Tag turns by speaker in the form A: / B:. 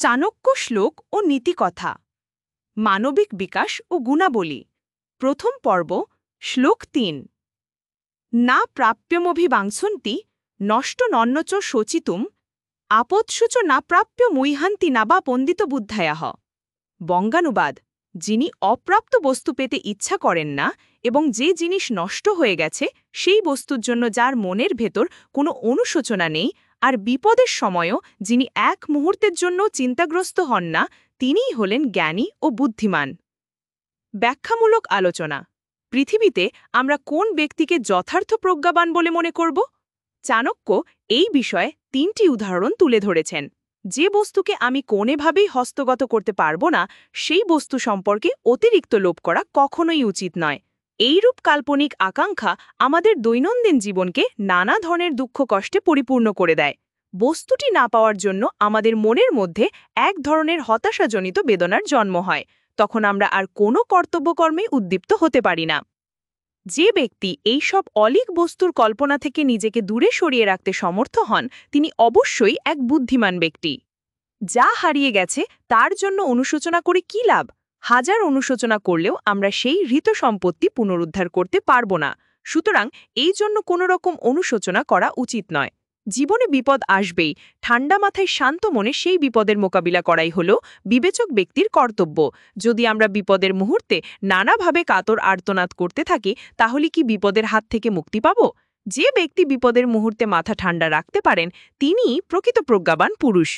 A: চাণক্য শ্লোক ও নীতিকথা মানবিক বিকাশ ও গুণাবলী প্রথম পর্ব শ্লোক ৩ না প্রাপ্যমভিবাংসন্তি নষ্ট নন্নচ শোচিতুম আপৎসুচ না প্রাপ্য মুইহান্তি না বা পণ্ডিত বুদ্ধায়াহ বঙ্গানুবাদ যিনি অপ্রাপ্ত বস্তু পেতে ইচ্ছা করেন না এবং যে জিনিস নষ্ট হয়ে গেছে সেই বস্তুর জন্য যার মনের ভেতর কোনো অনুশোচনা নেই আর বিপদের সময়ও যিনি এক মুহূর্তের জন্য চিন্তাগ্রস্ত হন না তিনিই হলেন জ্ঞানী ও বুদ্ধিমান ব্যাখ্যামূলক আলোচনা পৃথিবীতে আমরা কোন ব্যক্তিকে যথার্থ প্রজ্ঞাবান বলে মনে করব চাণক্য এই বিষয়ে ৩টি উদাহরণ তুলে ধরেছেন যে বস্তুকে আমি কোনোভাবেই হস্তগত করতে পারব না সেই বস্তু সম্পর্কে অতিরিক্ত লোভ করা কখনোই উচিত নয় এইরূপ কাল্পনিক আকাঙ্ক্ষা আমাদের দৈনন্দিন জীবনকে নানা ধরনের দুঃখ কষ্টে পরিপূর্ণ করে দেয় বস্তুটি না পাওয়ার জন্য আমাদের মনের মধ্যে এক ধরনের হতাশাজনিত বেদনার জন্ম হয় তখন আমরা আর কোনো কর্তব্যকর্মে উদ্দীপ্ত হতে পারি না যে ব্যক্তি এই সব অলীক বস্তুর কল্পনা থেকে নিজেকে দূরে সরিয়ে রাখতে সমর্থ হন তিনি অবশ্যই এক বুদ্ধিমান ব্যক্তি যা হারিয়ে গেছে তার জন্য অনুশোচনা করে কী লাভ হাজার অনুশোচনা করলেও আমরা সেই হৃত সম্পত্তি পুনরুদ্ধার করতে পারব না সুতরাং এই জন্য কোনো রকম অনুশোচনা করা উচিত নয় জীবনে বিপদ আসবেই ঠান্ডা মাথায় শান্ত মনে সেই বিপদের মোকাবিলা করাই হল বিবেচক ব্যক্তির কর্তব্য যদি আমরা বিপদের মুহূর্তে নানাভাবে কাতর আর্তনাদ করতে থাকি তাহলে কি বিপদের হাত থেকে মুক্তি পাব যে ব্যক্তি বিপদের মুহূর্তে মাথা ঠান্ডা রাখতে পারেন তিনিই প্রকৃত প্রজ্ঞাবান পুরুষ